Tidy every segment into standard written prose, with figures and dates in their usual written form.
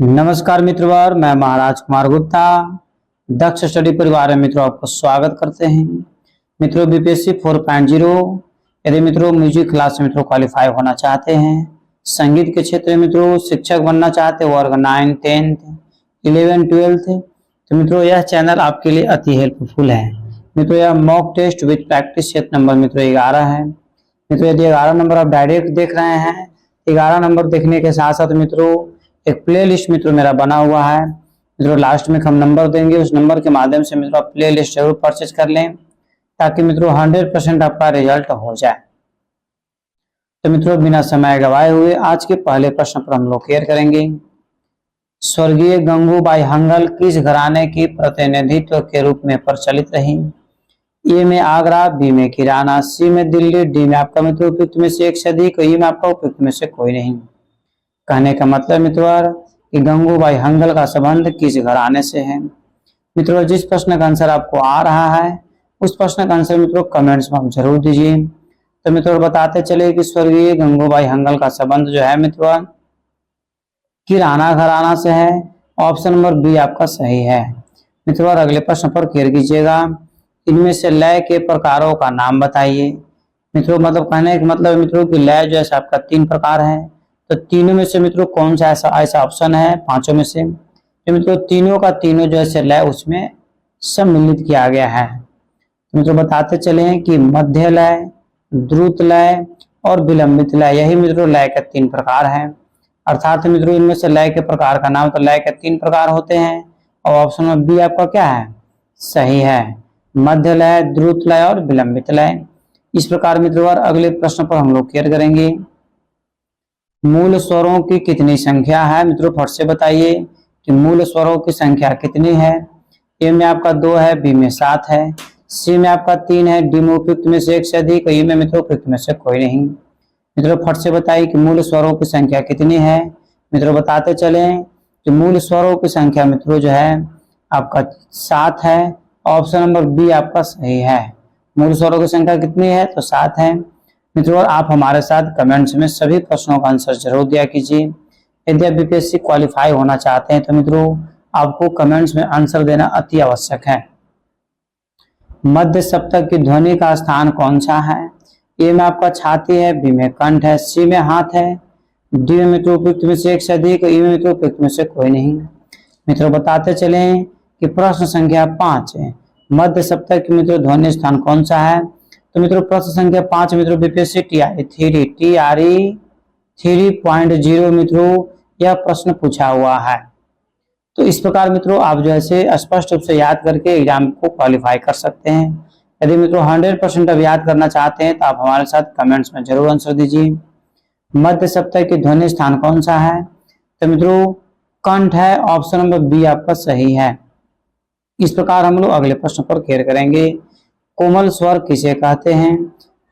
नमस्कार मित्रवर, मैं महाराज कुमार गुप्ता दक्ष स्टडी परिवार में मित्रों आपको स्वागत करते हैं। मित्रों बीपीएससी 4.0 यदि मित्रों म्यूजिक क्लास में मित्रों क्वालिफाई होना चाहते हैं, संगीत के क्षेत्र में मित्रों शिक्षक बनना चाहते हैं, वर्ग 9, 10, 11, 12, तो मित्रों यह चैनल आपके लिए अति हेल्पफुल है। मित्रों यह mock test with practice set number मित्रों 11 है। मित्रों यदि 11 नंबर आप डायरेक्ट देख रहे हैं, 11 नंबर देखने के साथ साथ मित्रों एक प्लेलिस्ट मित्रों मेरा बना हुआ है। मित्रों लास्ट में हम नंबर देंगे, उस नंबर के माध्यम से मित्रों आप प्लेलिस्ट जरूर परचेज कर लें ताकि मित्रों 100% आपका रिजल्ट हो जाए। तो मित्रों बिना समय गवाए हुए आज के पहले प्रश्न पर हम लोग क्लियर करेंगे। स्वर्गीय गंगूबाई हंगल किस घराने की प्रतिनिधित्व के रूप में प्रचलित रही? ए में आगरा, बी में किराना, सी में दिल्ली, डी में आपका मित्रों उपयुक्त में से एक से अधिक, ई में आपका उपयुक्त में से कोई नहीं। कहने का मतलब मित्रों कि गंगूबाई हंगल का संबंध किस घराने से है। मित्रों जिस प्रश्न का आंसर आपको आ रहा है उस प्रश्न का आंसर मित्रों कमेंट्स में आप जरूर दीजिए। तो मित्रों बताते चले कि स्वर्गीय गंगूबाई हंगल का संबंध जो है मित्रों किराना घराना से है। ऑप्शन नंबर बी आपका सही है। मित्रों अगले प्रश्न पर क्लियर कीजिएगा, इनमें से लय के प्रकारों का नाम बताइए। मित्रों मतलब कहने का मतलब मित्रों कि लय जो है आपका 3 प्रकार है, तो तीनों में से मित्रों कौन सा ऐसा ऑप्शन है पांचों में से तो मित्रों तीनों का तीनों जो है लय उसमें सम्मिलित किया गया है। तो मित्रों बताते चले कि मध्य लय, द्रुत लय और विलंबित लय, यही मित्रों लय के 3 प्रकार हैं। अर्थात मित्रों इनमें से लय के प्रकार का नाम, तो लय के 3 प्रकार होते हैं और ऑप्शन में बी आपका क्या है सही है, मध्य लय, द्रुत लय और विलंबित लय। इस प्रकार मित्रों अगले प्रश्न पर हम लोग क्लियर करेंगे। मूल स्वरों की कितनी संख्या है? मित्रों फट से बताइए कि मूल स्वरों की संख्या कितनी है। ए में आपका 2 है, बी में 7 है, सी में आपका 3 है, डी में उपयुक्त में से एक से अधिक, ई में मित्रों उपयुक्त में से कोई नहीं। मित्रों फट से बताइए कि मूल स्वरों की संख्या कितनी है। मित्रों बताते चले कि मूल स्वरों की संख्या मित्रों जो है आपका 7 है। ऑप्शन नंबर बी आपका सही है। मूल स्वरों की संख्या कितनी है तो 7 है। मित्रों आप हमारे साथ कमेंट्स में सभी प्रश्नों का आंसर जरूर दिया कीजिए। यदि आप बीपीएससी क्वालिफाई होना चाहते हैं तो मित्रों आपको कमेंट्स में आंसर देना अति आवश्यक है। मध्य सप्तक की ध्वनि का स्थान कौन सा है? ए में आपका छाती है, बी में कंठ है, सी में हाथ है, डी में मित्रों उपयुक्त में से एक से अधिक, ई में मित्रों उपयुक्त में से कोई नहीं। मित्रों बताते चले कि प्रश्न संख्या 5 है, मध्य सप्तक की मित्रों ध्वनि स्थान कौन सा है। तो मित्रों प्रश्न संख्या 5 मित्रों बीपीएससी TRE 3.0 मित्रों यह प्रश्न पूछा हुआ है। तो इस प्रकार मित्रों आप जो है स्पष्ट रूप से याद करके एग्जाम को क्वालिफाई कर सकते हैं। यदि मित्रों 100% अब याद करना चाहते हैं तो आप हमारे साथ कमेंट्स में जरूर आंसर दीजिए। मध्य सप्तक की ध्वनि स्थान कौन सा है? तो मित्रों कंठ है। ऑप्शन नंबर बी आपका सही है। इस प्रकार हम लोग अगले प्रश्न पर क्लियर करेंगे। कोमल स्वर किसे कहते हैं?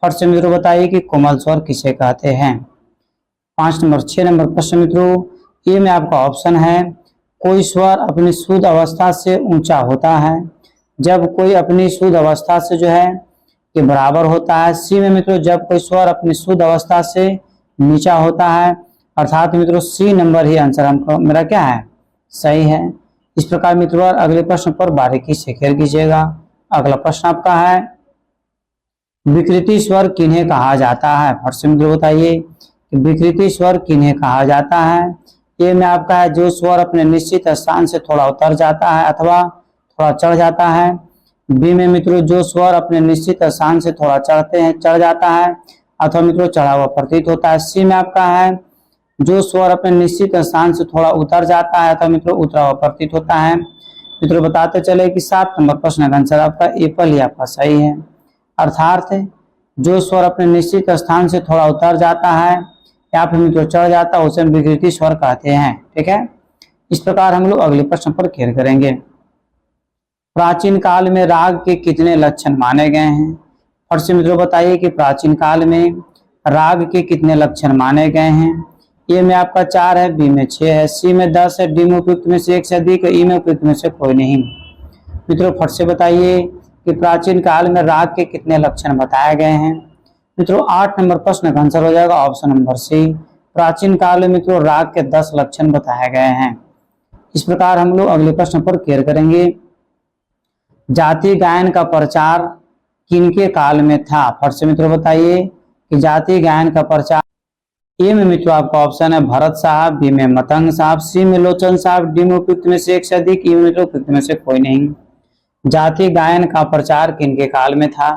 फट से मित्रों बताइए कि कोमल स्वर किसे कहते हैं। 6 नंबर प्रश्न मित्रों ये में आपका ऑप्शन है, कोई स्वर अपनी शुद्ध अवस्था से ऊंचा होता है जब कोई अपनी शुद्ध अवस्था से जो है के बराबर होता है। सी में मित्रों जब कोई स्वर अपनी शुद्ध अवस्था से नीचा होता है। अर्थात मित्रों सी नंबर ही आंसर हमको मेरा क्या है सही है। इस प्रकार मित्रों अगले प्रश्न पर बारीकी से क्लियर कीजिएगा। अगला प्रश्न आपका है, विकृति स्वर किन्हें कहा जाता है? फट से मित्रों बताइए कि विकृति स्वर किन्हें कहा जाता है। ये में आपका है जो स्वर अपने निश्चित स्थान से थोड़ा उतर जाता है अथवा थोड़ा चढ़ जाता है। बी में मित्रों जो स्वर अपने निश्चित स्थान से थोड़ा चढ़ जाता है अथवा मित्रों चढ़ा हुआ प्रतीत होता है। सी में आपका है जो स्वर अपने निश्चित स्थान से थोड़ा उतर जाता है अथवा मित्रों उतरा हुआ प्रतीत होता है। मित्रों बताते चले कि 7 नंबर प्रश्न का आंसर आपका एप्पल ही आपका सही है। अर्थात जो स्वर अपने निश्चित स्थान से थोड़ा उतर जाता है या फिर मित्रों चढ़ जाता है उसे विकृति स्वर कहते हैं। ठीक है, इस प्रकार हम लोग अगले प्रश्न पर क्लियर करेंगे। प्राचीन काल में राग के कितने लक्षण माने गए हैं? फट से मित्रों बताइए कि प्राचीन काल में राग के कितने लक्षण माने गए हैं। ए में आपका 4 है, बी में 6 है, सी में 10 है, डी में उपयुक्त में से एक से अधिक, ई में उपयुक्त में से कोई नहीं। मित्रों फट से बताइए कि प्राचीन काल में राग के कितने लक्षण बताए गए हैं। मित्रों 8 नंबर प्रश्न का आंसर हो जाएगा ऑप्शन नंबर सी। प्राचीन काल में मित्रों राग के 10 लक्षण बताए गए हैं। इस प्रकार हम लोग अगले प्रश्न पर क्लियर करेंगे। जाति गायन का प्रचार किनके काल में था? फट से मित्रों बताइए कि जाति गायन का प्रचार। ए में मित्रों आपका ऑप्शन है भरत साहब, बी में मतंग साहब, सी में लोचन साहब, डी में उपयुक्त में से एक से अधिक, ई में मित्रों उपयुक्त में से कोई नहीं। जाति गायन का प्रचार किनके काल में था?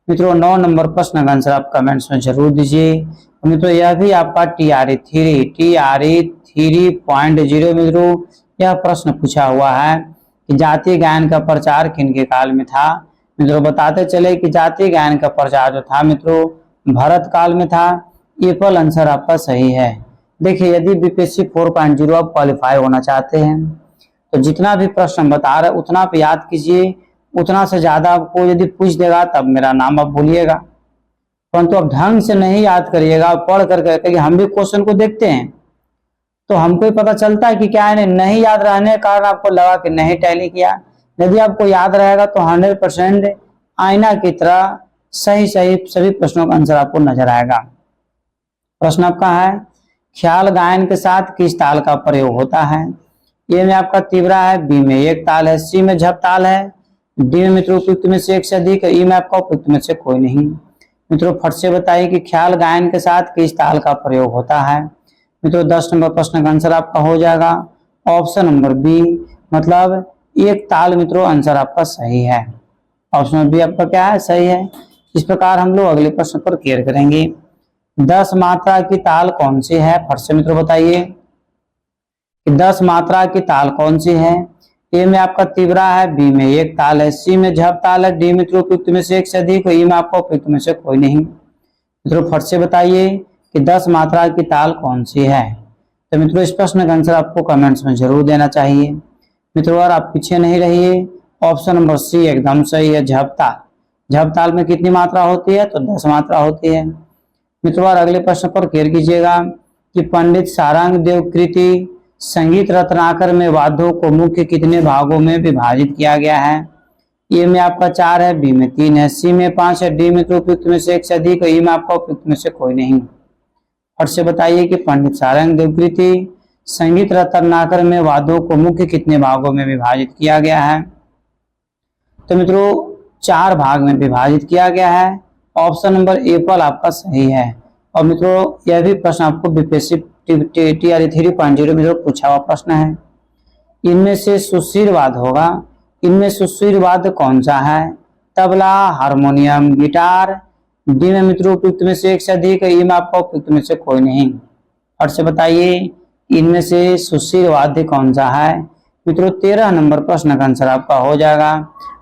मित्रों 9 नंबर प्रश्न का आंसर आप कमेंट्स में जरूर दीजिए। मित्रों यह भी आपका TRE 3.0 मित्रों यह प्रश्न पूछा हुआ है कि जाति गायन का प्रचार किनके काल में था। मित्रों बताते चले कि जाति गायन का प्रचार जो था मित्रों भरत काल में था। एप्पल आंसर आपका सही है। देखिए यदि BPSC 4.0 आप क्वालिफाई होना चाहते हैं तो जितना भी प्रश्न बता रहे उतना आप याद कीजिए, उतना से ज्यादा आपको यदि पूछ देगा तब मेरा नाम आप भूलिएगा, परंतु आप ढंग से नहीं याद करिएगा। पढ़ करके हम भी क्वेश्चन को देखते हैं तो हमको ही पता चलता है कि क्या है नहीं याद रहने के कारण आपको लगा कि नहीं टैली किया। यदि आपको याद रहेगा तो 100% आईना की तरह सही सभी प्रश्नों का आंसर आपको नजर आएगा। प्रश्न आपका है ख्याल गायन के साथ किस ताल का प्रयोग होता है? ए में आपका तीव्रा है, बी में एक ताल है, सी में झप ताल है, डी में मित्रों उपयुक्त में से एक से अधिक, ई में आपका उपयुक्त में से कोई नहीं। मित्रों फट से बताइए कि ख्याल गायन के साथ किस ताल का प्रयोग होता है? मित्रों 10 नंबर प्रश्न का आंसर आपका हो जाएगा ऑप्शन नंबर बी, मतलब एक ताल। मित्रों आंसर आपका सही है, ऑप्शन नंबर बी आपका क्या है? सही है। इस प्रकार हम लोग अगले प्रश्न पर क्लियर करेंगे। 10 मात्रा की ताल कौन सी है? फट से मित्रों बताइए कि 10 मात्रा की ताल कौन सी है? ए में आपका तीव्रा है, बी में एक ताल है, सी में झप ताल है, डी मित्रों उपयुक्त में से एक से अधिक, ई में आपका उपयुक्त में से कोई नहीं। मित्रों फट से बताइए कि 10 मात्रा की ताल कौन सी है? तो मित्रों इस प्रश्न का आंसर आपको कमेंट्स में जरूर देना चाहिए। मित्रों और आप पीछे नहीं रहिए, ऑप्शन नंबर सी एकदम सही है, झप ताल। झप ताल में कितनी मात्रा होती है? तो 10 मात्रा होती है। मित्रों और अगले प्रश्न पर क्लियर कीजिएगा कि पंडित सारंग देव कृति संगीत रत्नाकर में वाद्यों को मुख्य कितने भागों में विभाजित किया गया है? ए में आपका 4 है, बी में 3 है, सी में 5 है, डी में तो उपयुक्त में से एक से अधिक, ई में आपका उपयुक्त में से कोई नहीं। और से बताइए कि पंडित सारंग देव कृति संगीत रत्नाकर में वाद्यों को मुख्य कितने भागों में विभाजित किया गया है? तो मित्रों 4 भाग में विभाजित किया गया है। ऑप्शन नंबर एप्पल आपका सही है। और मित्रों यह भी प्रश्न आपको BPSC TRE 3.0 में पूछा हुआ प्रश्न है। इनमें से सुशीरवाद होगा, इनमें सुशीरवाद कौन सा है? तबला, हारमोनियम, गिटार, डी में मित्रों उपयुक्त में से एक से अधिक, ई में आपका उपयुक्त में से कोई नहीं। और से बताइए इनमें से सुशीरवाद्य कौन सा है? मित्रों 13 नंबर प्रश्न का आंसर आपका हो जाएगा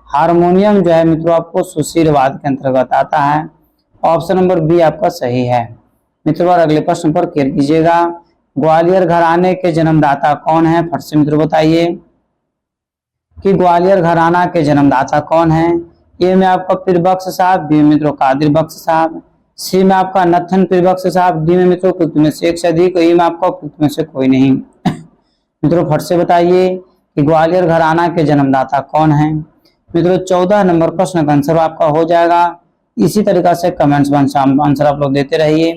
हारमोनियम जो है मित्रों आपको सुशीरवाद के अंतर्गत आता है। ऑप्शन नंबर बी आपका सही है। मित्रों और अगले प्रश्न पर क्लियर कीजिएगा। ग्वालियर घराने के जन्मदाता कौन है? फट से मित्रों बताइए कि ग्वालियर घराना के जन्मदाता कौन है? ए में आपका पीरबख्श साहब, बी में मित्रों कादिर बख्श साहब, सी में आपका नथन पीरबख्श साहब, डी में मित्रों उपयुक्त में से एक से अधिक, ई में आपका उपयुक्त में से कोई नहीं। मित्रों फट से बताइए कि ग्वालियर घराना के जन्मदाता कौन है? मित्रों 14 नंबर प्रश्न का आंसर आपका हो जाएगा। इसी तरीका से कमेंट्स में आंसर आप लोग देते रहिए।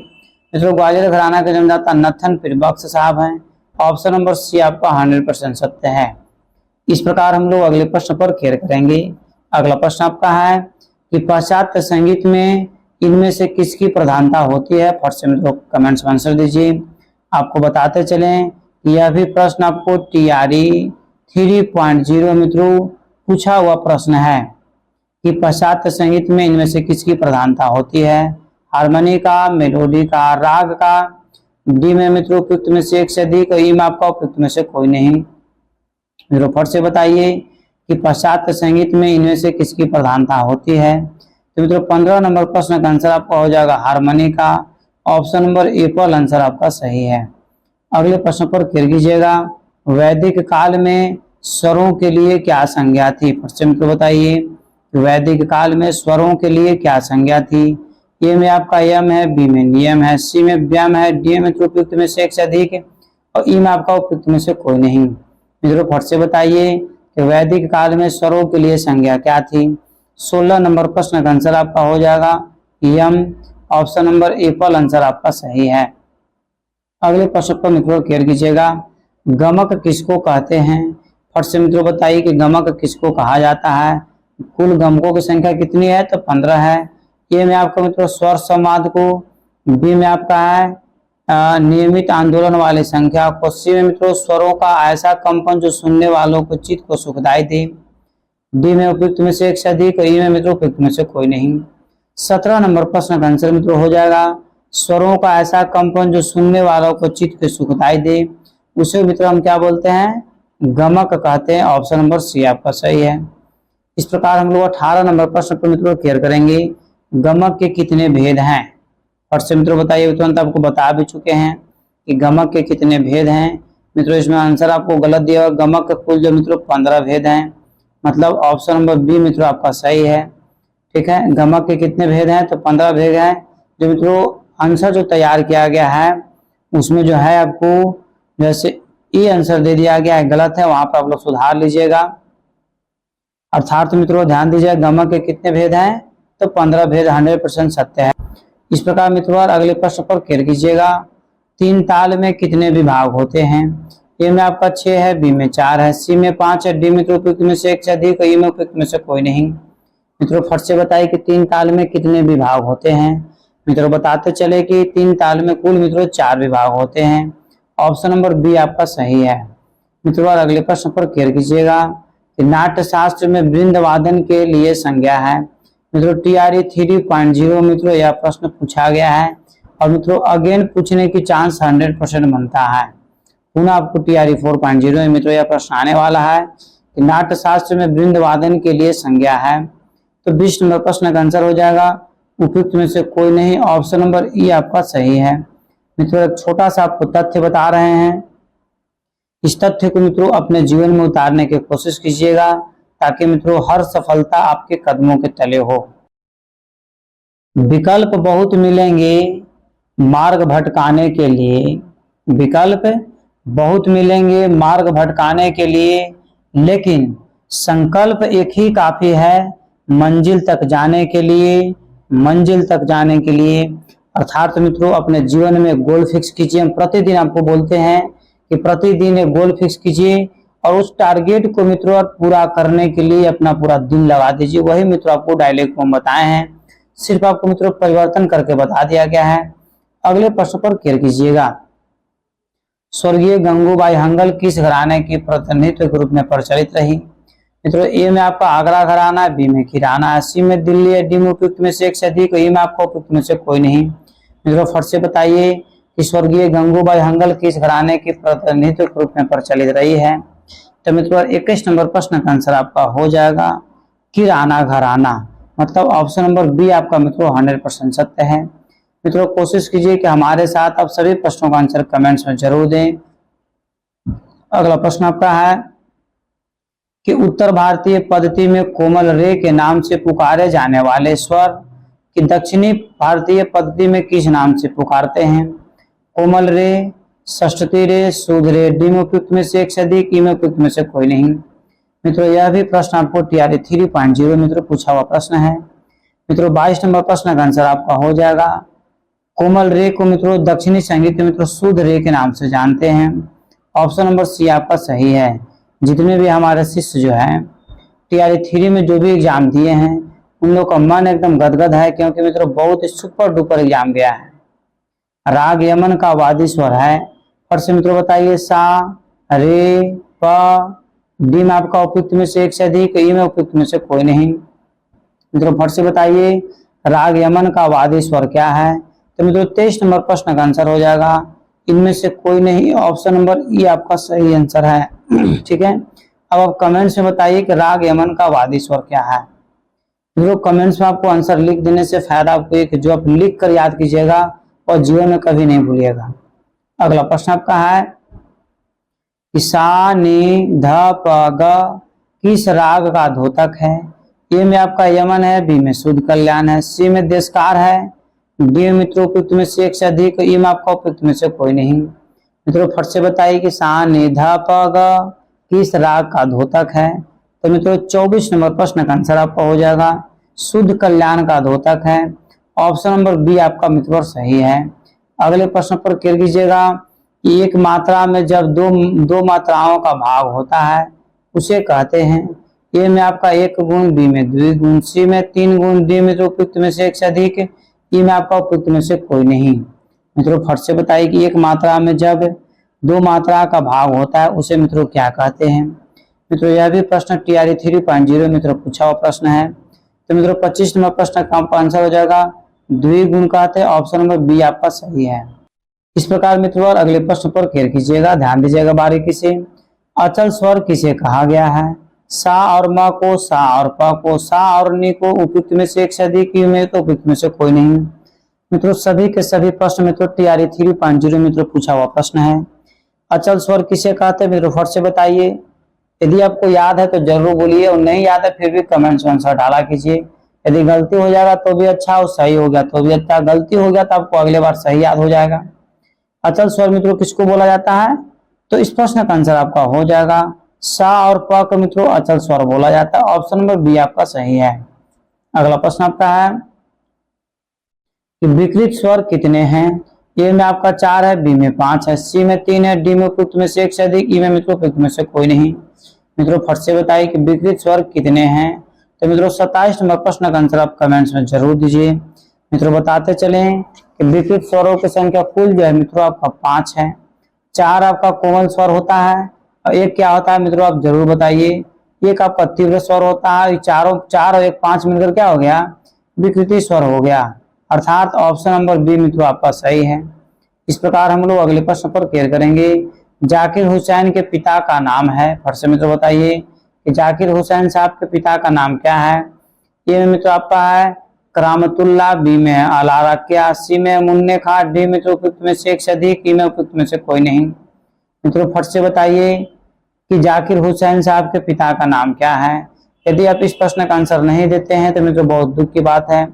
मित्रों ग्वालियर घराना के जन्मदाता नथन पीरबख्श साहब हैं। ऑप्शन नंबर सी आपका 100% सत्य है। इस प्रकार हम लोग अगले प्रश्न पर क्लियर करेंगे। अगला प्रश्न आपका है कि पाश्चात्य संगीत में इनमें से किसकी प्रधानता होती है? फट से मित्रों कमेंट्स में आंसर दीजिए। आपको बताते चलें यह भी प्रश्न आपको TRE 3.0 मित्रों पूछा हुआ प्रश्न है कि पाश्चात्य संगीत में इनमें से किसकी प्रधानता होती है? हारमोनी का, मेलोडी का, राग का, डी में मित्रों उपयुक्त में से एक से अधिक, ई में आपका उपयुक्त में से कोई नहीं। मित्रों फट से बताइए कि पाश्चात्य संगीत में इनमें से किसकी प्रधानता होती है? तो मित्रों 15 नंबर प्रश्न का आंसर आपका हो जाएगा हारमोनी का। ऑप्शन नंबर एप्पल आंसर आपका सही है। अगले प्रश्न पर क्लियर कीजिएगा। वैदिक काल में स्वरों के लिए क्या संज्ञा थी? फट से मित्रों बताइए वैदिक काल में स्वरों के लिए क्या संज्ञा थी? ए में आपका यम है, बी में नियम है, सी में व्यम है, डी में उपयुक्त में से एक से अधिक है, और ई में आपका उपयुक्त में से कोई नहीं। मित्रों फट से बताइए कि वैदिक काल में स्वरों के लिए संज्ञा क्या थी? 16 नंबर प्रश्न का आंसर आपका हो जाएगा यम। ऑप्शन नंबर एप्पल आंसर आपका सही है। अगले प्रश्न पर मित्रों क्लियर कीजिएगा। गमक किसको कहते हैं? फट से मित्रों बताइए कि गमक किसको कहा जाता है। कुल गमकों की संख्या कितनी है? तो 15 है। ए में आपका मित्रों स्वर संवाद को, बी में आपका है नियमित आंदोलन वाली संख्या को, सी में मित्रों स्वरों का ऐसा कंपन जो सुनने वालों को चित्त को सुखदाई दे, डी में उपयुक्त में से एक से अधिक, ई में मित्रों उपयुक्त में से कोई नहीं। 17 नंबर प्रश्न का आंसर मित्रों हो जाएगा स्वरों का ऐसा कंपन जो सुनने वालों को चित्त को सुखदाई दे, उसे मित्रों हम क्या बोलते हैं? गमक कहते हैं। ऑप्शन नंबर सी आपका सही है। इस प्रकार हम लोग 18 नंबर प्रश्न पर मित्रों क्लियर करेंगे गमक के कितने भेद हैं। और से मित्रों बताइए, तुरंत आपको बता भी चुके हैं कि गमक के कितने भेद हैं। मित्रों इसमें आंसर आपको गलत दिया और गमक के कुल जो मित्रों 15 भेद हैं, मतलब ऑप्शन नंबर बी मित्रों आपका सही है। ठीक है, गमक के कितने भेद हैं? तो 15 भेद हैं। जो मित्रों आंसर जो तैयार किया गया है उसमें जो है आपको जैसे ये आंसर दे दिया गया है गलत है, वहां पर आप लोग सुधार लीजिएगा। अर्थात मित्रों ध्यान दीजिए गमक के कितने भेद हैं? तो 15 भेद 100% सत्य है। इस प्रकार मित्रों अगले प्रश्न पर क्लियर कीजिएगा 3 ताल में कितने विभाग होते हैं? ए में आपका 6 है, बी में 4 है, सी में 5 है, डी मित्रों उपयुक्त में से एक से अधिक, ई में उपयुक्त में से कोई नहीं। मित्रों फट से बताइए कि 3 ताल में कितने विभाग होते हैं। मित्रों बताते चले कि 3 ताल में कुल मित्रों 4 विभाग होते हैं। ऑप्शन नंबर बी आपका सही है। मित्रों अगले प्रश्न पर क्लियर कीजिएगा कि नाट्य शास्त्र में वृंद वादन के लिए संज्ञा है। मित्रों TRE 3.0 मित्रों यह प्रश्न पूछा गया है और मित्रों अगेन पूछने की चांस 100% बनता है। पुनः आपको TRE 4.0 में मित्रों यह प्रश्न आने वाला है कि नाट्य शास्त्र में वृंद वादन के लिए संज्ञा है। तो 20 नंबर प्रश्न का आंसर हो जाएगा उपयुक्त में से कोई नहीं। ऑप्शन नंबर ई आपका सही है। मित्रों एक छोटा सा आपको तथ्य बता रहे हैं, इस तथ्य को मित्रों अपने जीवन में उतारने की कोशिश कीजिएगा ताकि मित्रों हर सफलता आपके कदमों के तले हो। विकल्प बहुत मिलेंगे मार्ग भटकाने के लिए, विकल्प बहुत मिलेंगे मार्ग भटकाने के लिए, लेकिन संकल्प एक ही काफी है मंजिल तक जाने के लिए, मंजिल तक जाने के लिए। अर्थात मित्रों अपने जीवन में गोल फिक्स कीजिए। हम प्रतिदिन आपको बोलते हैं कि प्रतिदिन एक गोल फिक्स कीजिए और उस टारगेट को मित्रों पूरा करने के लिए अपना पूरा दिन लगा दीजिए। वही मित्रों आपको डायलॉग में बताए हैं, सिर्फ आपको मित्रों परिवर्तन करके बता दिया गया है। अगले प्रश्न पर क्लियर कीजिएगा स्वर्गीय गंगूबाई हंगल किस घराने की प्रतिनिधित्व के रूप में प्रचलित रही? मित्रों ए में आपका आगरा घराना, बी में किराना, सी में दिल्ली है, डी में उपयुक्त में से एक से अधिक, ई में आपका उपयुक्त में से कोई नहीं। मित्रों फट से बताइए कि स्वर्गीय गंगूबाई हंगल किस घराने की प्रतिनिधित्व के रूप में प्रचलित रही है? तो मित्रों 21 नंबर प्रश्न का आंसर आपका हो जाएगा किराना घराना, मतलब ऑप्शन नंबर बी आपका मित्रों 100% सत्य है। मित्रों कोशिश कीजिए कि हमारे साथ आप सभी प्रश्नों का आंसर कमेंट्स में जरूर दें। अगला प्रश्न आपका है कि उत्तर भारतीय पद्धति में कोमल रे के नाम से पुकारे जाने वाले स्वर कि दक्षिणी भारतीय पद्धति में किस नाम से पुकारते हैं? कोमल रे, षष्ठी रे, शुद्ध रे, डी में उपयुक्त में से एक से अधिक, ई में उपयुक्त में से कोई नहीं। मित्रों यह भी प्रश्न आपको TRE 3.0 मित्रों पूछा हुआ प्रश्न है। मित्रों 22 नंबर प्रश्न का आंसर आपका हो जाएगा कोमल रे को मित्रों दक्षिणी संगीत में मित्रों शुद्ध रे के नाम से जानते हैं। ऑप्शन नंबर सी आपका सही है। जितने भी हमारे शिष्य जो है TRE 3 में जो भी एग्जाम दिए हैं उन लोग का मन एकदम गदगद है, क्योंकि मित्रों बहुत ही सुपर डुपर एग्जाम गया है। राग यमन का वादी स्वर है। और से मित्रों बताइए सा, रे, प, डी में आपका उपयुक्त में से एक से अधिक, ई में उपयुक्त में से कोई नहीं। मित्रों फट से बताइए राग यमन का वादी स्वर क्या है? तो मित्रों 23 नंबर प्रश्न का आंसर हो जाएगा इनमें से कोई नहीं। ऑप्शन नंबर ई आपका सही आंसर है। ठीक है, अब आप कमेंट्स में बताइए कि राग यमन का वादी स्वर क्या है। मित्रों कमेंट्स में आपको आंसर लिख देने से फायदा आपको एक जो आप लिख कर याद कीजिएगा और जीवन में कभी नहीं भूलिएगा। अगला प्रश्न आपका है कि सा, नी, ध, प, ग किस राग का द्योतक है? ए में आपका यमन है, बी में शुद्ध कल्याण है, सी में देशकार है, डी में मित्रों उपयुक्त में से एक से अधिक, ई में आपका उपयुक्त में से कोई नहीं। मित्रों फट से बताइए कि सा, नी, ध, प, ग किस राग का द्योतक है? तो मित्रों 24 नंबर प्रश्न का आंसर आपका हो जाएगा शुद्ध कल्याण का द्योतक है। ऑप्शन नंबर बी आपका मित्रों सही है। अगले प्रश्न पर क्लियर कीजिएगा कि एक मात्रा में जब दो मात्राओं का भाग होता है उसे कहते हैं। ए में आपका 1 गुण, बी में 2 गुण, सी में 3 गुण, डी में तो उपयुक्त में से एक से अधिक, ई में आपका उपयुक्त में से कोई नहीं। मित्रों फट से बताइए कि एक मात्रा में जब दो मात्रा का भाग होता है उसे मित्रों क्या कहते हैं। मित्रों यह भी प्रश्न TRE 3.0 मित्रों पूछा हुआ प्रश्न है। तो मित्रों 25 नंबर प्रश्न का आंसर हो जाएगा द्विगुण कहते हैं, ऑप्शन नंबर बी आपका सही है। इस प्रकार मित्रों और अगले प्रश्न पर केयर कीजिएगा, ध्यान दीजिएगा बारीकी से। अचल स्वर किसे कहा गया है। सा और म को, सा और प को, सा और नी को उपयुक्त में से एक से अधिक, ई में तो उपयुक्त में से कोई नहीं। मित्रों सभी के सभी प्रश्न मित्रों TRE 3.0 मित्रों पूछा हुआ प्रश्न है। अचल स्वर किसे कहते हैं मित्रों फट से बताइए। यदि आपको याद है तो जरूर बोलिए, और नहीं याद है फिर भी कमेंट्स में आंसर डाला कीजिए। यदि गलती हो जाएगा तो भी अच्छा, और सही हो गया तो भी अच्छा। गलती हो गया तो आपको अगले बार सही याद हो जाएगा। अचल स्वर मित्रों किसको बोला जाता है, तो इस प्रश्न का आंसर आपका हो जाएगा सा और प को मित्रों अचल स्वर बोला जाता है, ऑप्शन नंबर बी आपका सही है। अगला प्रश्न आपका है कि विकृत स्वर कितने हैं। ए में आपका 4 है, बी में 5 है, सी में 3 है, डी में उपयुक्त में से एक से अधिक, ई में मित्रों उपयुक्त में से कोई नहीं। मित्रों फट से बताइए कि विकृत स्वर कितने हैं। तो मित्रों 27 नंबर प्रश्न का आंसर आप कमेंट्स में जरूर दीजिए। मित्रों बताते चलें कि विकृत स्वरों की संख्या कुल जो है मित्रों आपका 5 है। 4 आपका कोमल स्वर होता है, और एक क्या होता है मित्रों आप जरूर बताइए। एक आपका तीव्र स्वर होता है। चारों 4 और 1 5 मिलकर क्या हो गया, विकृति स्वर हो गया, अर्थात ऑप्शन नंबर बी मित्रों आपका सही है। इस प्रकार हम लोग अगले प्रश्न पर केयर करेंगे। जाकिर हुसैन के पिता का नाम है। फट से मित्रों बताइए कि जाकिर हुसैन साहब के पिता का नाम क्या है। ये मित्रों आपका है करामतुल्लाह, बी में अलारा क्या, सी में मुन्ने खां, डी मित्रों उपयुक्त में से एक से अधिक, ई में उपयुक्त में से कोई नहीं। मित्रों फट से बताइए कि जाकिर हुसैन साहब के पिता का नाम क्या है। यदि आप इस प्रश्न का आंसर नहीं देते हैं तो मित्रों बहुत दुख की बात है।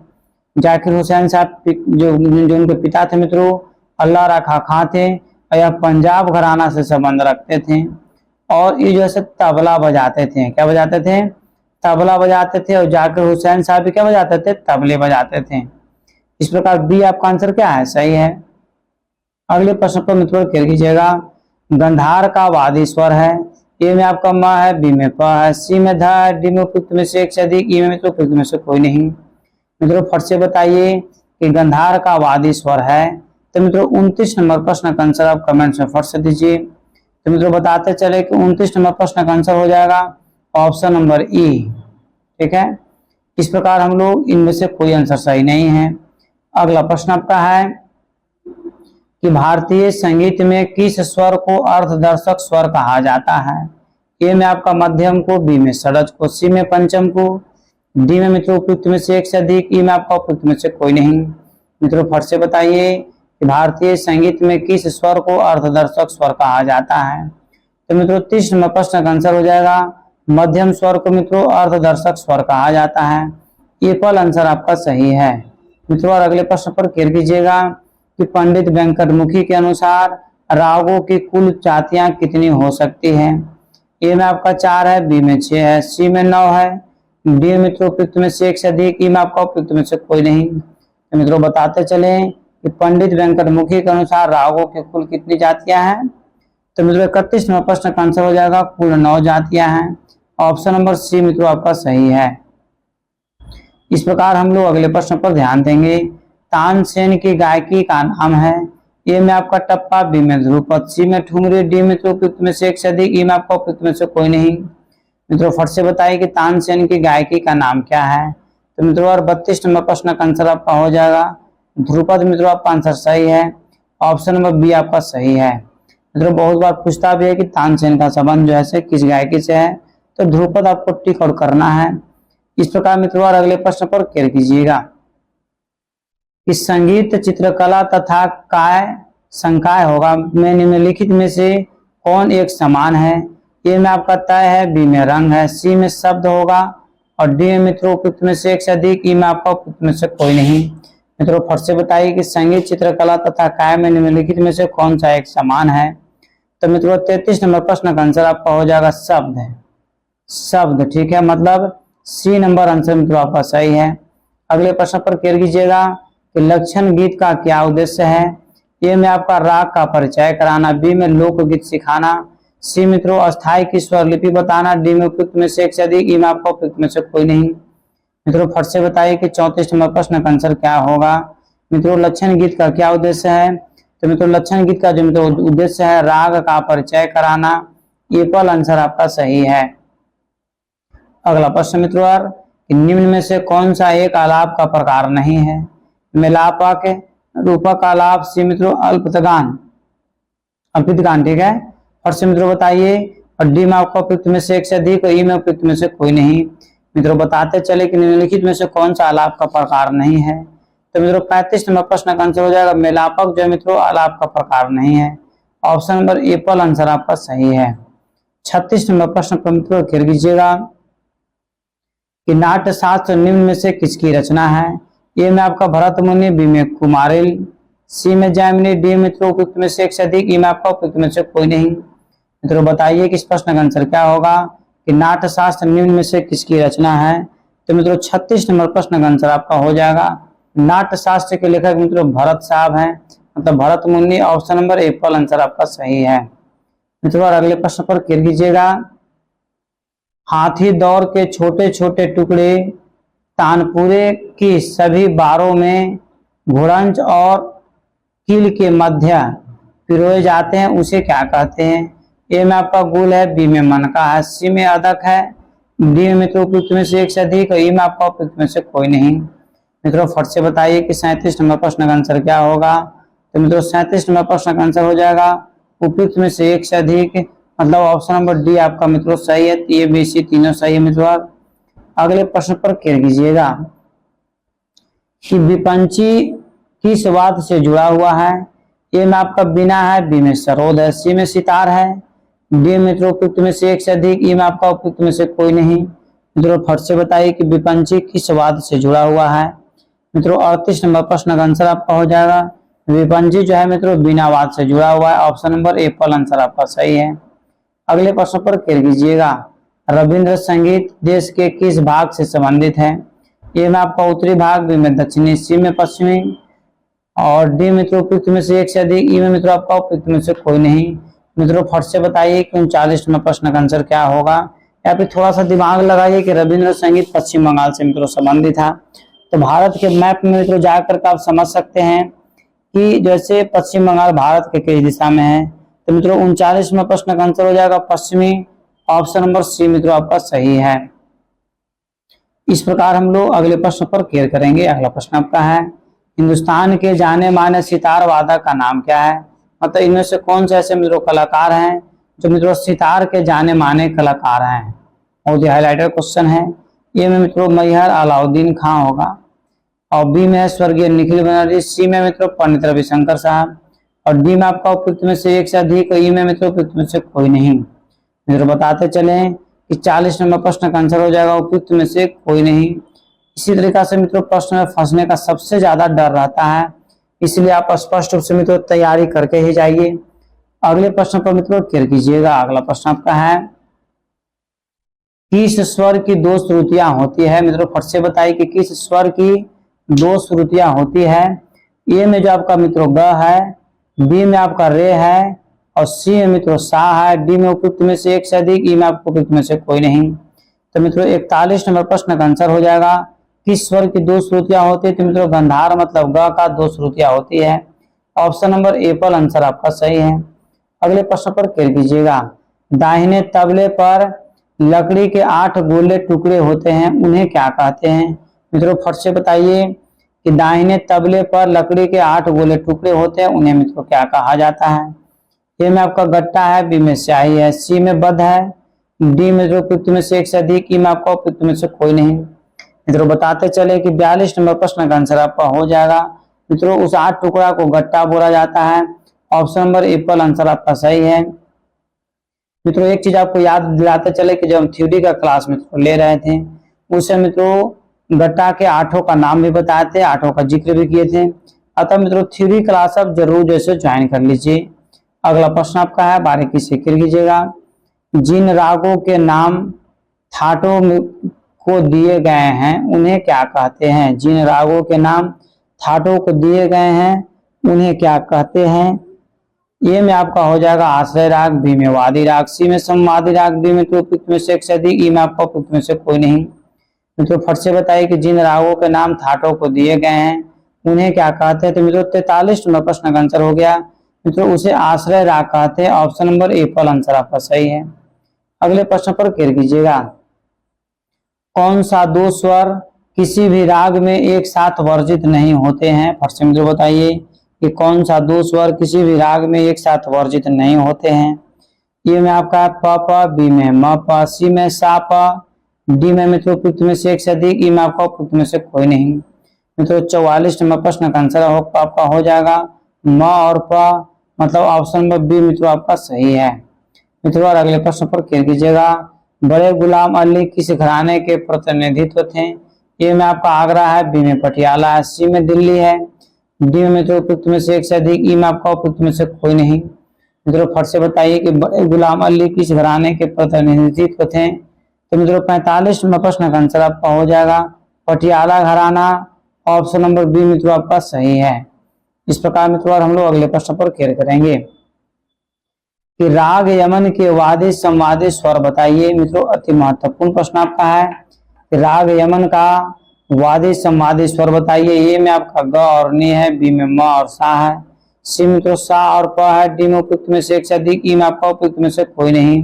जाकिर हुसैन साहब जो उनके पिता थे मित्रों अल्लाह रखा खां थे, और यह पंजाब घराना से संबंध रखते थे, और ये जो है तबला बजाते थे। क्या बजाते थे, तबला बजाते थे। और जाकिर हुसैन साहब भी क्या बजाते थे, तबले बजाते थे। इस प्रकार बी आपका आंसर क्या है, सही है। अगले प्रश्न पर मित्रों केयर कीजिएगा। गंधार का वादी स्वर है। ए में आपका म है, बी में प है, सी में ध है, डी में उपयुक्त में से एक से अधिक, ई में तो उपयुक्त में से कोई नहीं। मित्रों फट से बताइए कि गंधार का वादी स्वर है। तो मित्रों 29 नंबर प्रश्न का आंसर आप कमेंट्स में फट से दीजिए। तो मित्रों बताते चले कि 29 नंबर प्रश्न का आंसर हो जाएगा ऑप्शन नंबर ई। ठीक है, इस प्रकार हम लोग इनमें से कोई आंसर सही नहीं है। अगला प्रश्न आपका है कि भारतीय संगीत में किस स्वर को अर्धदर्शक स्वर कहा जाता है। ए में आपका मध्यम को, बी में षड्ज को, सी में पंचम को, डी में मित्रों उपयुक्त में से एक से अधिक, ई में आपका उपयुक्त में से कोई नहीं। मित्रों फट से बताइए कि भारतीय संगीत में किस स्वर को अर्धदर्शक स्वर कहा जाता है। तो मित्रों 30 नंबर प्रश्न का आंसर हो जाएगा मध्यम स्वर को मित्रों अर्धदर्शक स्वर कहा जाता है। ये पल आंसर आपका सही है। मित्रों और अगले प्रश्न पर केयर कीजिएगा कि पंडित वेंकटमुखी के अनुसार रागों की कुल जातियां कितनी हो सकती है। ए में आपका 4 है, बी में 6 है, सी में 9 है, डी मित्रों उपयुक्त में से एक से अधिक, ई में आपका उपयुक्त में से कोई नहीं। तो मित्रों बताते चले कि पंडित वेंकटमुखी के अनुसार रागों की कुल कितनी जातियां हैं। तो मित्रों 31 नंबर प्रश्न का आंसर हो जाएगा कुल 9 जातियां हैं, ऑप्शन नंबर सी मित्रों आपका सही है। इस प्रकार हम लोग अगले प्रश्न पर ध्यान देंगे। तानसेन की गायकी का नाम है। ए में आपका टप्पा, बी में ध्रुपद, सी में ठुमरी, डी मित्रों उपयुक्त में से एक से अधिक, ई में आपका उपयुक्त में से कोई नहीं। मित्रों फट से बताइए कि तानसेन की गायकी का नाम क्या है। तो मित्रों और 32 नंबर प्रश्न का आंसर आपका हो जाएगा ध्रुपद। मित्रों आपका आंसर सही है, ऑप्शन नंबर बी आपका सही है। मित्रों बहुत बार पूछता भी है कि तानसेन का संबंध जो है किस गायकी से है, तो ध्रुपद आपको टिक आउट करना है। इस प्रकार मित्रों और अगले प्रश्न पर केयर कीजिएगा कि संगीत, चित्रकला तथा काय संकाय होगा में निम्नलिखित में से कौन एक समान है। ए में आपका तय है, बी में रंग है, सी में शब्द होगा, और डी में मित्रों उपयुक्त में से एक से अधिक, ई में आपका उपयुक्त में से कोई नहीं। मित्रों फट से बताइए कि संगीत, चित्रकला तथा काय में निम्नलिखित में से कौन सा एक समान है। तो मित्रों 33 नंबर प्रश्न का आंसर आपका हो जाएगा शब्द है, शब्द। ठीक है, मतलब सी नंबर आंसर मित्रों आपका सही है। अगले प्रश्न पर केयर कीजिएगा कि लक्षण गीत का क्या उद्देश्य है। ए में आपका राग का परिचय कराना, बी में लोकगीत सिखाना, सी मित्रों अस्थाई की स्वरलिपि बताना, डी में उपयुक्त में से एक से अधिक, ई में आपका उपयुक्त में से कोई नहीं। मित्रों फट से बताइए कि 34 नंबर प्रश्न का आंसर क्या होगा। मित्रों लक्षण गीत का क्या उद्देश्य है? तो मित्रों लक्षण गीत का जो मित्रों उद्देश्य है राग का परिचय कराना। ये पल आंसर आपका सही है। अगला प्रश्न मित्रों, निम्न में से कौन सा एक आलाप का प्रकार नहीं है? मिलापक, रूपक आलाप, सी मित्रों अल्पतगान, अल्पितगान, ठीक है। और से मित्रों बताइए, और डी में आपका उपयुक्त में से एक से अधिक, ई में उपयुक्त में से कोई नहीं। मित्रों बताते चले कि निम्नलिखित में से कौन सा आलाप का प्रकार नहीं है। तो मित्रों 35 नंबर प्रश्न का आंसर हो जाएगा मेलापक जो मित्रों आलाप का प्रकार नहीं है। ऑप्शन नंबर ए पर आंसर आपका सही है। 36 नंबर प्रश्न पर मित्रों घेर कीजिएगा कि नाट्य शास्त्र निम्न में से किसकी रचना है? ए में आपका भरत मुनि, बी में कुमारिल, सी में जैमिनी, डी मित्रों उपयुक्त में से एक से अधिक, ई में आपका उपयुक्त में से कोई नहीं। मित्रों बताइए कि इस प्रश्न का आंसर क्या होगा कि नाट्य शास्त्र निम्न में से किसकी रचना है। तो मित्रों 36 नंबर प्रश्न का आंसर आपका हो जाएगा नाट्य शास्त्र के लेखक मित्रों भरत साहब हैं, मतलब भरत मुनि। ऑप्शन नंबर ए पर आंसर आपका सही है। मित्रों अगले प्रश्न पर क्लियर कीजिएगा, हाथी दौड़ के छोटे छोटे टुकड़े तानपुरे की सभी बारों में घुड़ंच और कील के मध्य पिरोए जाते हैं, उसे क्या कहते हैं? ए में आपका गुल है, बी में मनका है, सी में अदक है, डी में मित्रों उपयुक्त में से एक से अधिक, ई में आपका उपयुक्त में से कोई नहीं। मित्रों फट से बताइए कि 37 नंबर प्रश्न का आंसर क्या होगा। तो मित्रों 37 नंबर प्रश्न का आंसर हो जाएगा उपयुक्त में से एक से अधिक, मतलब ऑप्शन नंबर डी आपका मित्रों सही है। ए बी सी तीनों सही है। मित्रों अगले प्रश्न पर क्लियर कीजिएगा कि विपंची किस वाद्य से जुड़ा हुआ है? ए में आपका बीना है, बी में सरोद है, सी में सितार है, डी मित्रों उपयुक्त में से एक से अधिक, ई में आपका उपयुक्त में से कोई नहीं। मित्रों फट से बताइए कि विपंची किस वाद्य से जुड़ा हुआ है। मित्रों 38 नंबर प्रश्न का आंसर आपका हो जाएगा विपंची जो है मित्रों बीना वाद्य से जुड़ा हुआ है। ऑप्शन नंबर ए पर आंसर आपका सही है। अगले प्रश्न पर क्लियर कीजिएगा, रविंद्र संगीत देश के किस भाग से संबंधित है? ए में आपका उत्तरी भाग, बी में दक्षिणी, सी में पश्चिमी, और डी मित्रों उपयुक्त में से एक से अधिक, ई में मित्रों आपका उपयुक्त में से कोई नहीं। मित्रों फट से बताइए कि 39 नंबर प्रश्न का आंसर क्या होगा। या फिर थोड़ा सा दिमाग लगाइए कि रविंद्र संगीत पश्चिम बंगाल से मित्रों संबंधित है। तो भारत के मैप में मित्रों जाकर के आप समझ सकते हैं कि जैसे पश्चिम बंगाल भारत के किस दिशा में है। तो मित्रों 39 नंबर प्रश्न का आंसर हो जाएगा पश्चिमी। ऑप्शन नंबर सी मित्रों आपका सही है। इस प्रकार हम लोग अगले प्रश्न पर क्लियर करेंगे। अगला प्रश्न आपका है, हिंदुस्तान के जाने माने सितार वादक का नाम क्या है? मतलब इनमें से कौन से ऐसे मित्रों कलाकार हैं जो मित्रों सितार के जाने माने कलाकार हैं? और ये हाईलाइटेड क्वेश्चन है। ए में मित्रों मैहर अलाउद्दीन खां होगा, और बी में है स्वर्गीय निखिल बनर्जी, सी में मित्रों पंडित रविशंकर साहब, और डी में आपका उपयुक्त में से एक से अधिक, ई में मित्रों उपयुक्त में से कोई नहीं। मित्रों बताते चले कि 40 नंबर प्रश्न का आंसर हो जाएगा उपयुक्त में से कोई नहीं। इसी तरीका से मित्रों प्रश्न में फंसने का सबसे ज्यादा डर रहता है, इसलिए आप स्पष्ट रूप से मित्रों तैयारी करके ही जाइए। अगले प्रश्न पर मित्रों क्लियर कीजिएगा। अगला प्रश्न आपका है, किस स्वर की दो श्रुतियां होती है? मित्रों फट से बताइए कि किस स्वर की दो श्रुतियां होती है। ए में जो आपका मित्रों ग है, बी में आपका रे है, और सी में मित्रों सा है, डी में उपयुक्त में से एक से अधिक, ई में आपको उपयुक्त में से कोई नहीं। तो मित्रों 41 नंबर प्रश्न का आंसर हो जाएगा किस स्वर की दो श्रुतियां होती है? तो मित्रों गंधार मतलब ग का दो श्रुतियां होती है। ऑप्शन नंबर ए पर आंसर आपका सही है। अगले प्रश्न पर क्लियर कीजिएगा, दाहिने तबले पर लकड़ी के 8 गोले टुकड़े होते हैं, उन्हें क्या कहते हैं? मित्रों फट से बताइए कि दाहिने तबले पर लकड़ी के 8 गोले टुकड़े होते हैं, उन्हें मित्रों क्या कहा जाता है? ए में आपका गट्टा है, बी में स्याही है, सी में बद है, डी में जो उपयुक्त में से एक से अधिक, ई में आपका उपयुक्त में से कोई नहीं। मित्रों बताते चले कि 42 नंबर प्रश्न का आंसर आपका हो जाएगा मित्रों उस 8 टुकड़ा को गट्टा बोला जाता है। ऑप्शन नंबर ए पर आंसर आपका सही है। मित्रों एक चीज आपको याद दिलाते चले कि जब हम थ्योरी का क्लास मित्रों ले रहे थे उससे मित्रों गट्टा के 8 का नाम भी बताए थे, 8 का जिक्र भी किए थे। अतः मित्रों थ्योरी क्लास आप जरूर जैसे ज्वाइन कर लीजिए। अगला प्रश्न आपका है, बारीकी से क्लियर कीजिएगा, जिन रागों के नाम थाटों को दिए गए हैं उन्हें क्या कहते हैं? जिन रागों के नाम थाटों को दिए गए हैं उन्हें क्या कहते हैं? ए में आपका हो जाएगा आश्रय राग, बी में वादी राग, सी में संवादी राग, डी में तो उपयुक्त में से एक से अधिक, ई में आपका उपयुक्त में से कोई नहीं। मित्रों फट से बताइए कि जिन रागों के नाम थाटों को दिए गए हैं उन्हें क्या कहते हैं? तो मित्रों 43 नंबर प्रश्न का आंसर हो गया मित्रों, उसे आश्रय राग कहते हैं। ऑप्शन नंबर ए पर आंसर आपका सही है। अगले प्रश्न पर क्लियर कीजिएगा। कौन सा दो स्वर किसी भी राग में एक साथ वर्जित नहीं होते हैं? फट से मित्रों बताइए कि कौन सा दो स्वर किसी भी राग में एक साथ वर्जित नहीं होते हैं? ये में आपका प प, बी में म प, सी में सा प, डी में मित्रों उपयुक्त में से एक से अधिक, ई में आपका उपयुक्त में से कोई नहीं। मित्रों 44 नंबर प्रश्न का आंसर आपका हो जाएगा म और प, मतलब ऑप्शन नंबर बी मित्रों आपका सही है। मित्रों और अगले प्रश्न पर क्लियर कीजिएगा। बड़े गुलाम अली किस घराने के प्रतिनिधित्व थे? ए में आपका आगरा है, बी में पटियाला है, सी में दिल्ली है, डी में मित्रों उपयुक्त में से एक से अधिक, ई में आपका उपयुक्त में से कोई नहीं। मित्रों फट से बताइए कि बड़े गुलाम अली किस घराने के प्रतिनिधित्व थे? तो मित्रों 45 नंबर प्रश्न का आंसर आपका हो जाएगा पटियाला घराना। ऑप्शन नंबर बी मित्रों आपका सही है। इस प्रकार मित्रों हम लोग अगले प्रश्न पर क्लियर करेंगे कि राग यमन के वादी संवादी स्वर बताइए। मित्रों अति महत्वपूर्ण प्रश्न आपका है कि राग यमन का वादी संवादी स्वर बताइए। ये में आपका ग और नी है, बी में म और सा है, सी मित्रों सा और प है, डी में उपयुक्त में से एक से अधिक, ई में आपका उपयुक्त में से कोई नहीं।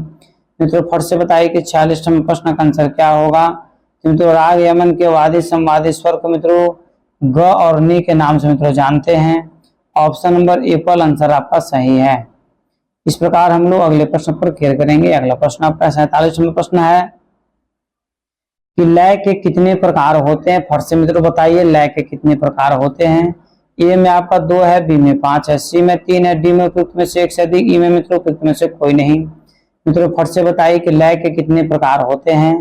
मित्रों फट से बताइए कि 46 नंबर प्रश्न का आंसर क्या होगा? मित्रों राग यमन के वादी संवादी स्वर को मित्रों ग और नी के नाम से मित्रों जानते हैं। ऑप्शन नंबर ए पर आंसर आपका सही है। इस प्रकार हम लोग अगले प्रश्न पर क्लियर करेंगे। अगला प्रश्न आपका 47 नंबर प्रश्न है कि लय के कितने प्रकार होते हैं? फट से मित्रों बताइए लय के कितने प्रकार होते हैं? ए में आपका 2 है, बी में 5 है, सी में 3 है, डी में उपयुक्त में से एक से अधिक, ई में मित्रों उपयुक्त में से कोई नहीं। मित्रों फट से बताइए कि लय के कितने प्रकार होते हैं?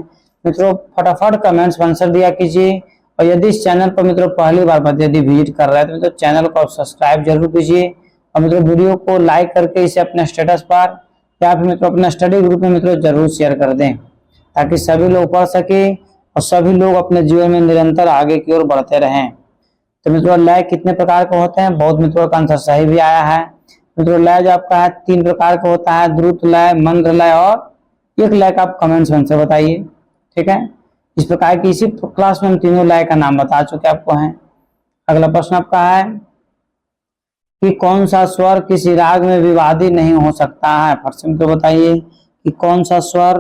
मित्रों फटाफट कमेंट्स आंसर दिया कीजिए। और यदि इस चैनल पर मित्रों पहली बार यदि विजिट कर रहे हैं तो मित्रों चैनल को सब्सक्राइब जरूर कीजिए और मित्रों वीडियो को लाइक करके इसे अपने स्टेटस पर या फिर मित्रों अपने स्टडी ग्रुप में मित्रों जरूर शेयर कर दें ताकि सभी लोग पढ़ सके और सभी लोग अपने जीवन में निरंतर आगे की ओर बढ़ते रहें। तो मित्रों लय कितने प्रकार के होते हैं? बहुत मित्रों का आंसर सही भी आया है। मित्रों लय जो आपका है 3 प्रकार का होता है, द्रुत लय, मंद्र लय और एक लय का आप कमेंट्स में से बताइए। ठीक है, इस प्रकार की इसी क्लास में हम तीनों लय का नाम बता चुके आपको हैं। अगला प्रश्न आपका है कि कौन सा स्वर किसी राग में विवादी नहीं हो सकता है? फट से मित्रों बताइए कि कौन सा स्वर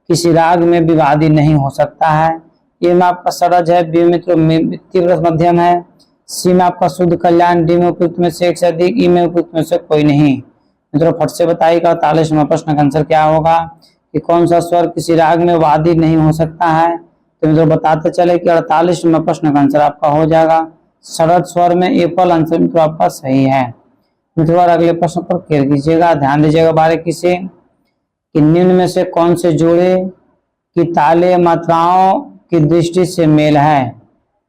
किसी राग में विवादी नहीं हो सकता है? ए में आपका सरज है, बी मित्रों तीव्र मध्यम है, सी में आपका शुद्ध कल्याण, डी में उपयुक्त में से एक से अधिक, ई में उपयुक्त में से कोई नहीं। मित्रों फट से बताइएगा 48 नंबर प्रश्न का आंसर क्या होगा कि कौन सा स्वर किसी राग में वादी नहीं हो सकता है? तो मित्रों बताते चले कि 48 नंबर प्रश्न का आंसर आपका हो जाएगा सरद स्वर में ए पर आंसर मित्रों आपका सही है। मित्रों अगले प्रश्न पर क्लियर कीजिएगा, ध्यान दीजिएगा बारीकी से कि निम्न में से कौन से जोड़े की ताले मात्राओं की दृष्टि से मेल है?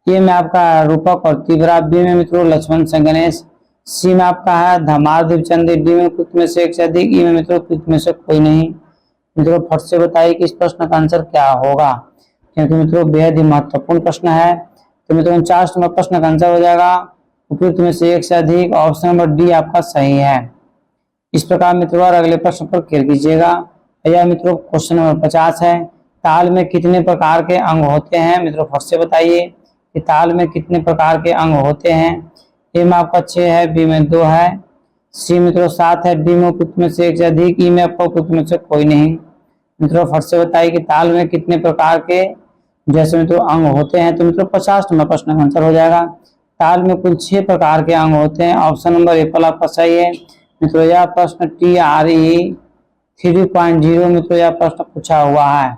ये में आपका रूपक और तीव्रा, बी में मित्रों लक्ष्मण से गणेश, सी में आपका है धमार दीपचंदी, डी में उपयुक्त में से एक से अधिक, ई में मित्रों उपयुक्त में से कोई नहीं। मित्रों फट से बताइए कि इस प्रश्न का आंसर क्या होगा क्योंकि मित्रों बेहद ही महत्वपूर्ण प्रश्न है। तो मित्रों 49 नंबर प्रश्न का आंसर हो जाएगा उपयुक्त में से एक से अधिक। ऑप्शन नंबर डी आपका सही है। इस प्रकार मित्रों और अगले प्रश्न पर क्लियर कीजिएगा। यह मित्रों क्वेश्चन नंबर 50 है, ताल में कितने प्रकार के अंग होते हैं? मित्रों फट से बताइए कि ताल में कितने प्रकार के अंग होते हैं? ए में आपका 6 है, बी में 2 है, सी मित्रों 7 है, डी में उपयुक्त में से एक से अधिक, ई में आपका उपयुक्त में से कोई नहीं। मित्रों फट से बताइए कि ताल में कितने प्रकार के जैसे मित्रों अंग होते हैं? तो मित्रों 50 नंबर प्रश्न का आंसर हो जाएगा ताल में कुल 6 प्रकार के अंग होते हैं। ऑप्शन नंबर ए पर आपका सही है। मित्रों यह प्रश्न TRE 3.0 मित्रों यह प्रश्न पूछा हुआ है।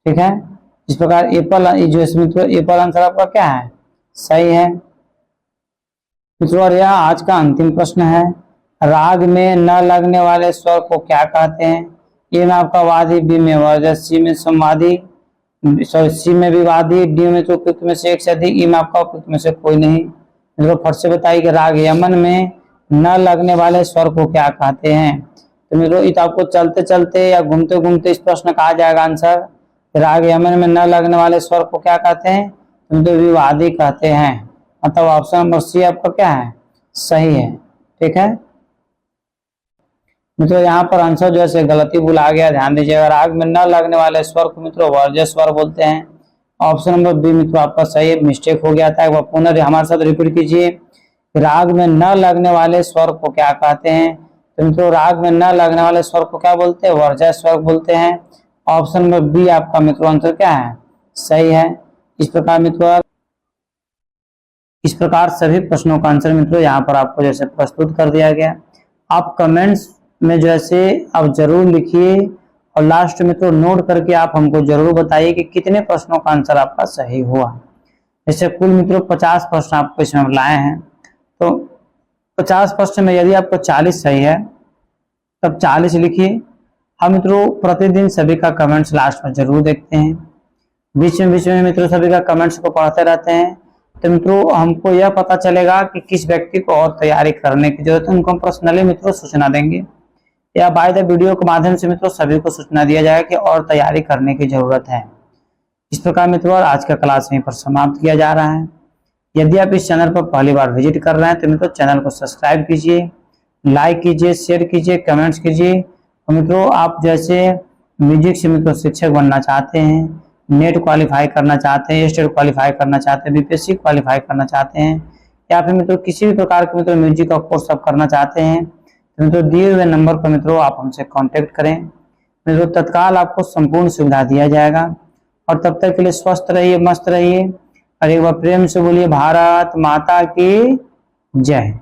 ठीक है, इस प्रकार एपल जो मित्रों एपल आंसर आपका क्या है? सही है। मित्रों और यह आज का अंतिम प्रश्न है, राग में न लगने वाले स्वर को क्या कहते हैं? ए में आपका वादी, बी में वर्जक, सी में संवादी, सी में विवादी, डी में तो उपयुक्त में से एक से अधिक, ई में आपका उपयुक्त में से कोई नहीं। मित्रों फट से बताइए कि राग यमन में न लगने वाले स्वर को क्या कहते हैं? तो मित्रों तो आपको चलते चलते या घूमते घूमते इस प्रश्न का आ जाएगा आंसर। राग यमन में न लगने वाले स्वर को क्या कहते हैं? तो मित्रों विवादी कहते हैं। मतलब ऑप्शन नंबर सी आपका क्या है? सही है। ठीक है मित्रों, यहाँ पर आंसर जो है गलती भुला गया, ध्यान दीजिएगा। राग में न लगने वाले स्वर को मित्रों वर्ज्य स्वर बोलते हैं। ऑप्शन नंबर बी मित्रों आपका सही है, मिस्टेक हो गया था। एक बार पुनः हमारे साथ रिपीट कीजिए। राग में न लगने वाले स्वर को क्या कहते हैं? तो मित्रों राग में न लगने वाले स्वर को क्या बोलते हैं? वर्ज्य स्वर बोलते हैं। ऑप्शन नंबर बी आपका मित्रों आंसर क्या है? सही है। इस प्रकार सभी प्रश्नों का आंसर मित्रों यहाँ पर आपको जैसे प्रस्तुत कर दिया गया। आप कमेंट्स में जैसे आप जरूर लिखिए और लास्ट मित्रों नोट करके आप हमको जरूर बताइए कि कितने प्रश्नों का आंसर आपका सही हुआ। जैसे कुल मित्रों 50 प्रश्न आपको इसमें लाए हैं, तो 50 प्रश्न में यदि आपको 40 सही है तब 40 लिखिए। हम मित्रों प्रतिदिन सभी का कमेंट्स लास्ट में जरूर देखते हैं, बीच में मित्रों सभी का कमेंट्स को पढ़ते रहते हैं। तो मित्रों हमको यह पता चलेगा कि किस व्यक्ति को और तैयारी करने की जरूरत है, उनको हम पर्सनली मित्रों सूचना देंगे या बाय द वीडियो के माध्यम से मित्रों सभी को सूचना दिया जाएगा कि और तैयारी करने की जरूरत है। इस प्रकार मित्रों आज का क्लास यहीं पर समाप्त किया जा रहा है। यदि आप इस चैनल पर पहली बार विजिट कर रहे हैं तो मित्रों चैनल को सब्सक्राइब कीजिए, लाइक कीजिए, शेयर कीजिए, कमेंट्स कीजिए। तो मित्रों आप जैसे म्यूजिक से मित्रों शिक्षक बनना चाहते हैं, नेट क्वालिफाई करना चाहते हैं, स्टेट क्वालिफाई करना चाहते हैं, बीपीएससी क्वालिफाई करना चाहते हैं, या फिर मित्रों किसी भी प्रकार के मित्रों म्यूजिक का कोर्स आप करना चाहते हैं तो मित्रों दिए हुए नंबर पर मित्रों आप हमसे कांटेक्ट करें। मित्रों तत्काल आपको संपूर्ण सुविधा दिया जाएगा। और तब तक के लिए स्वस्थ रहिए, मस्त रहिए और एक बार प्रेम से बोलिए भारत माता की जय।